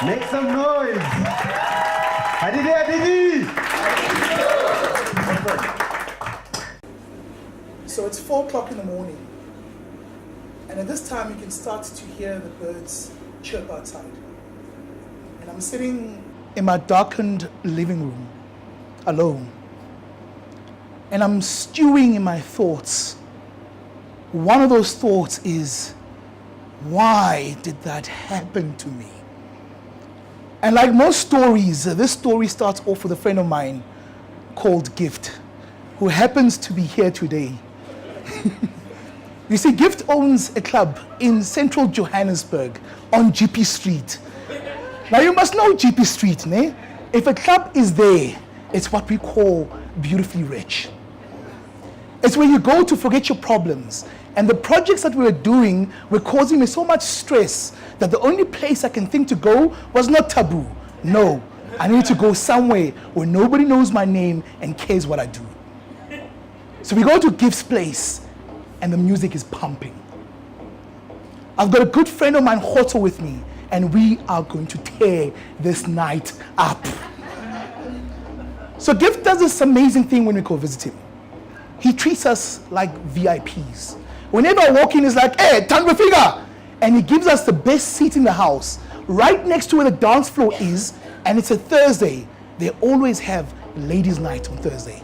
Make some noise. Hadithi. So it's 4 o'clock in the morning. And at this time, you can start to hear the birds chirp outside. And I'm sitting in my darkened living room, alone. And I'm stewing in my thoughts. One of those thoughts is, why did that happen to me? And like most stories, this story starts off with a friend of mine called Gift, who happens to be here today. You see, Gift owns a club in central Johannesburg on GP Street. Now you must know GP Street, ne? If a club is there, it's what we call beautifully rich. It's where you go to forget your problems. And the projects that we were doing were causing me so much stress that the only place I can think to go was not Taboo. No, I need to go somewhere where nobody knows my name and cares what I do. So we go to Gift's place and the music is pumping. I've got a good friend of mine, Khoto, with me, and we are going to tear this night up. So Gift does this amazing thing when we go visit him. He treats us like VIPs. Whenever I walk in, he's like, hey, Thandwefika! And he gives us the best seat in the house, right next to where the dance floor is, and it's a Thursday. They always have ladies' night on Thursday.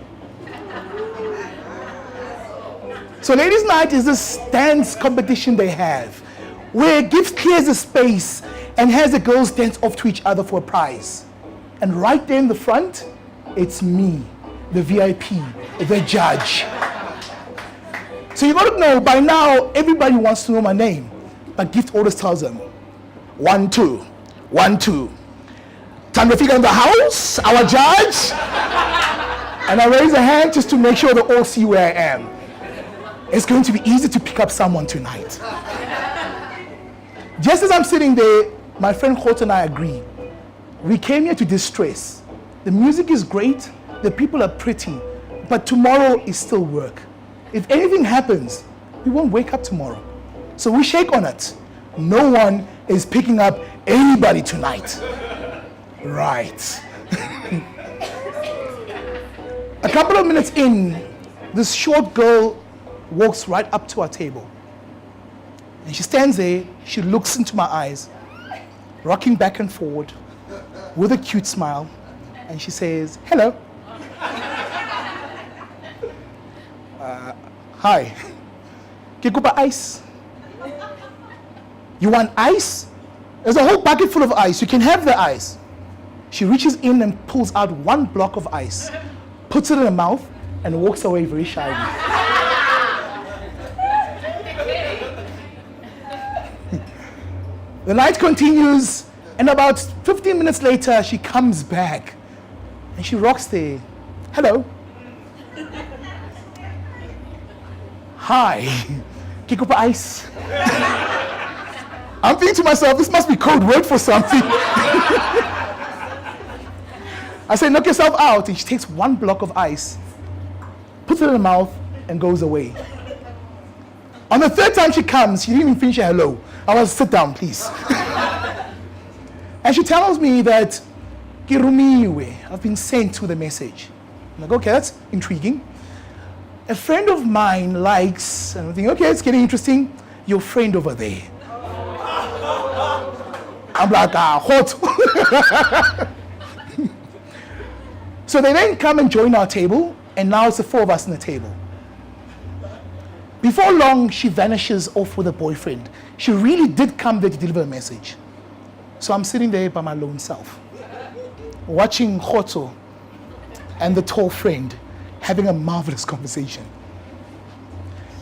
So ladies' night is this dance competition they have, where Gift clears the space and has the girls dance off to each other for a prize. And right there in the front, it's me, the VIP, the judge. So you gotta know, by now, everybody wants to know my name. But Gift always tells them, 1, 2, 1, 2. Thandwefika in the house, our judge. And I raise a hand just to make sure they all see where I am. It's going to be easy to pick up someone tonight. Just as I'm sitting there, my friend Khoto and I agree. We came here to distress. The music is great, the people are pretty, but tomorrow is still work. If anything happens, we won't wake up tomorrow. So we shake on it. No one is picking up anybody tonight. Right. A couple of minutes in, this short girl walks right up to our table. And she stands there, she looks into my eyes, rocking back and forward with a cute smile, and she says, hello. Hi. Ke kopa ice. You want ice? There's a whole bucket full of ice. You can have the ice. She reaches in and pulls out 1 block of ice, puts it in her mouth, and walks away very shyly. The night continues, and about 15 minutes later, she comes back, and she rocks there. Hello. Hi. Ke kopa ice. I'm thinking to myself, this must be code word for something. I say, knock yourself out. And she takes 1 block of ice, puts it in her mouth, and goes away. On the 3rd time she comes, she didn't even finish her hello. I was, sit down, please. And she tells me that, I've been sent with a message. I'm like, okay, that's intriguing. A friend of mine likes, and I'm thinking, okay, it's getting interesting, your friend over there. I'm like, hot. So they then come and join our table, and now it's the 4 of us on the table. Before long, she vanishes off with a boyfriend. She really did come there to deliver a message. So I'm sitting there by my lone self, watching Khoto and the tall friend having a marvelous conversation.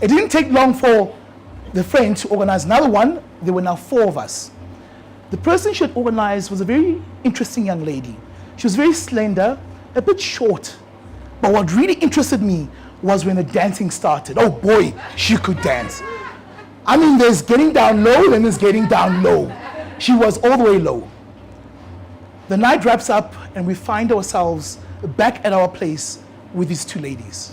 It didn't take long for the friend to organize another one. There were now 4 of us. The person she had organized was a very interesting young lady. She was very slender, a bit short. But what really interested me was when the dancing started. Oh boy, she could dance. I mean, there's getting down low, then there's getting down low. She was all the way low. The night wraps up and we find ourselves back at our place with these 2 ladies.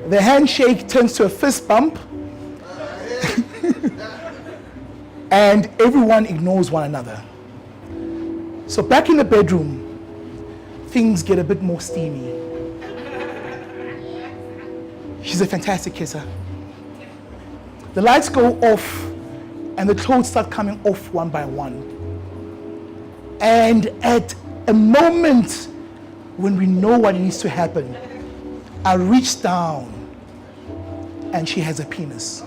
The handshake turns to a fist bump. and everyone ignores one another. So back in the bedroom, things get a bit more steamy. She's a fantastic kisser. The lights go off and the clothes start coming off one by one. And at a moment when we know what needs to happen, I reach down and she has a penis.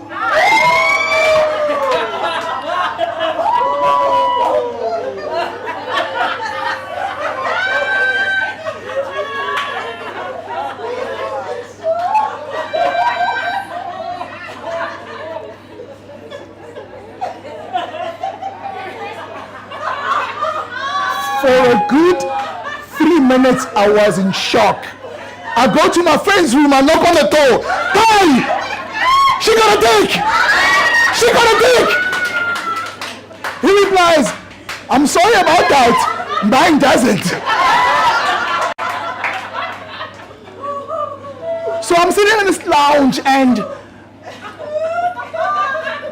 For a good 3 minutes, I was in shock. I go to my friend's room, I knock on the door. Hey! She got a dick! She got a dick! He replies, I'm sorry about that. Mine doesn't. So I'm sitting in this lounge and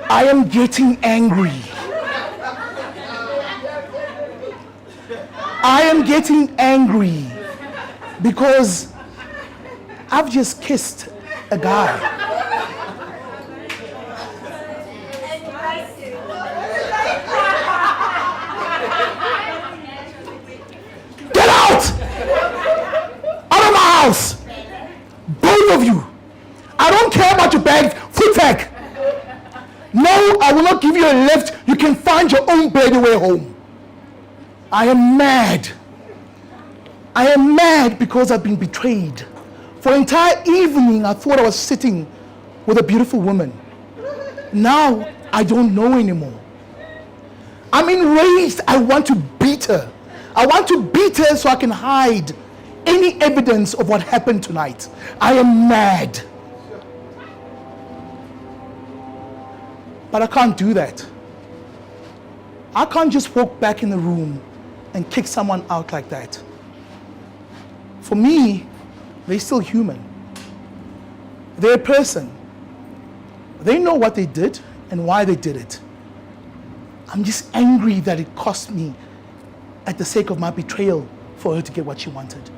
I am getting angry. I am getting angry because I've just kissed a guy. Get out! Out of my house! Both of you! I don't care about your bags, foot tag! No, I will not give you a lift. You can find your own bloody way home. I am mad. I am mad because I've been betrayed. For an entire evening, I thought I was sitting with a beautiful woman. Now, I don't know anymore. I'm enraged. I want to beat her. I want to beat her so I can hide any evidence of what happened tonight. I am mad. But I can't do that. I can't just walk back in the room and kick someone out like that. For me, they're still human. They're a person. They know what they did and why they did it. I'm just angry that it cost me at the sake of my betrayal for her to get what she wanted.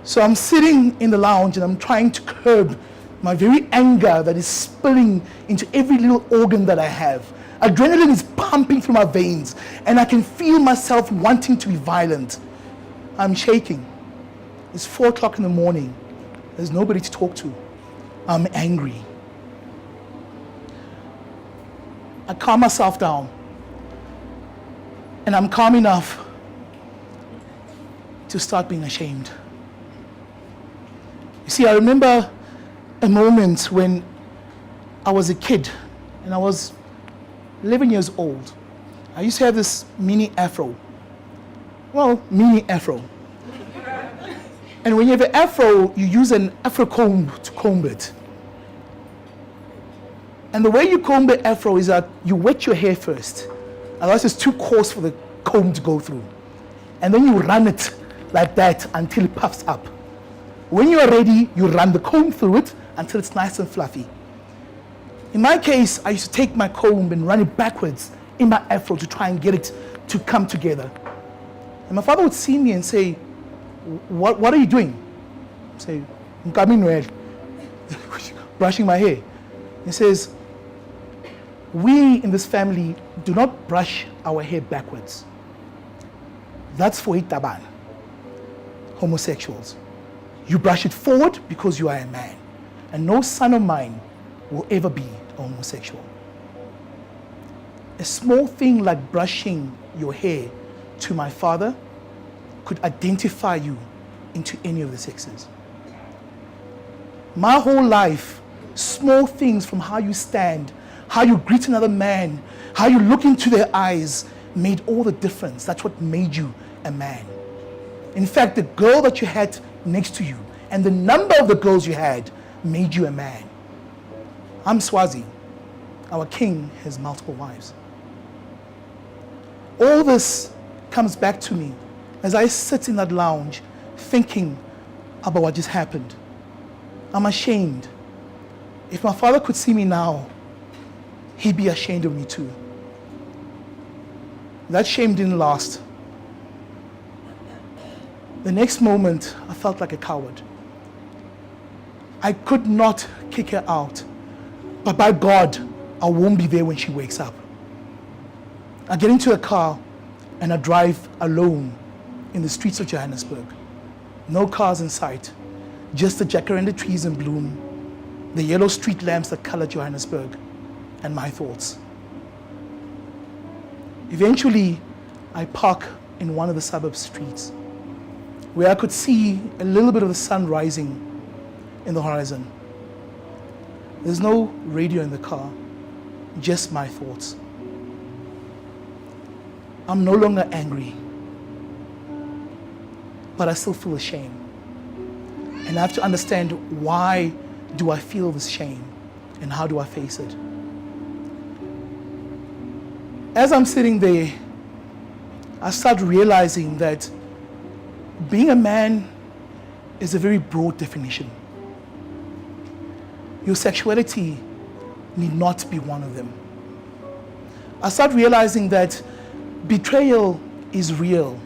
So I'm sitting in the lounge and I'm trying to curb my very anger that is spilling into every little organ that I have. Adrenaline is pumping through my veins and I can feel myself wanting to be violent. I'm shaking. It's 4 o'clock in the morning. There's nobody to talk to. I'm angry. I calm myself down. And I'm calm enough to start being ashamed. You see, I remember a moment when I was a kid and I was 11 years old. I used to have this mini afro. Well, mini afro. And when you have an afro, you use an afro comb to comb it. And the way you comb the afro is that you wet your hair first. Otherwise it's too coarse for the comb to go through. And then you run it like that until it puffs up. When you are ready, you run the comb through it until it's nice and fluffy. In my case, I used to take my comb and run it backwards in my afro to try and get it to come together. And my father would see me and say, what are you doing? I say, I'm coming well. Brushing my hair. He says, we in this family do not brush our hair backwards. That's for itaban, homosexuals. You brush it forward because you are a man. And no son of mine will ever be a homosexual. A small thing like brushing your hair to my father could identify you into any of the sexes. My whole life, small things from how you stand, how you greet another man, how you look into their eyes made all the difference. That's what made you a man. In fact, the girl that you had next to you and the number of the girls you had made you a man. I'm Swazi. Our king has multiple wives. All this comes back to me as I sit in that lounge thinking about what just happened. I'm ashamed. If my father could see me now, he'd be ashamed of me too. That shame didn't last. The next moment, I felt like a coward. I could not kick her out, but by God, I won't be there when she wakes up. I get into a car and I drive alone in the streets of Johannesburg. No cars in sight, just the jacaranda trees in bloom, the yellow street lamps that color Johannesburg, and my thoughts. Eventually, I park in one of the suburb streets where I could see a little bit of the sun rising in the horizon. There's no radio in the car, just my thoughts. I'm no longer angry, but I still feel ashamed. And I have to understand, why do I feel this shame and how do I face it? As I'm sitting there, I start realizing that being a man is a very broad definition. Your sexuality need not be one of them. I start realizing that betrayal is real.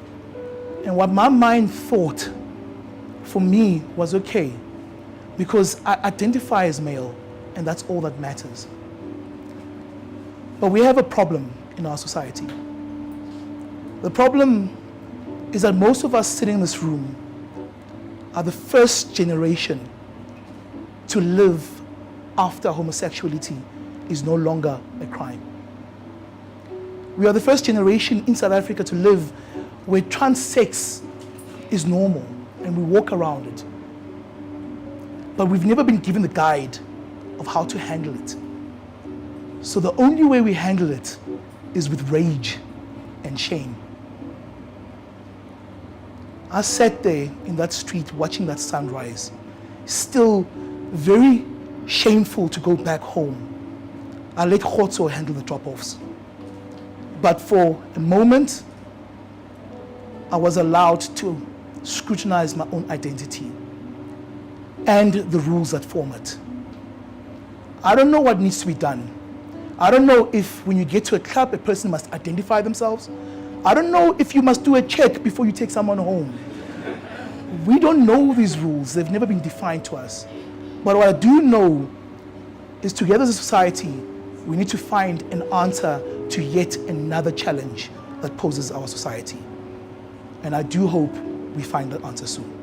And what my mind thought for me was okay, because I identify as male, and that's all that matters. But we have a problem in our society. The problem is that most of us sitting in this room are the first generation to live after homosexuality is no longer a crime. We are the first generation in South Africa to live where trans sex is normal and we walk around it. But we've never been given the guide of how to handle it. So the only way we handle it is with rage and shame. I sat there in that street watching that sunrise, still very shameful to go back home. I let Khotso handle the drop-offs. But for a moment, I was allowed to scrutinize my own identity and the rules that form it. I don't know what needs to be done. I don't know if when you get to a club, a person must identify themselves. I don't know if you must do a check before you take someone home. We don't know these rules. They've never been defined to us. But what I do know is, together as a society, we need to find an answer to yet another challenge that poses our society. And I do hope we find that answer soon.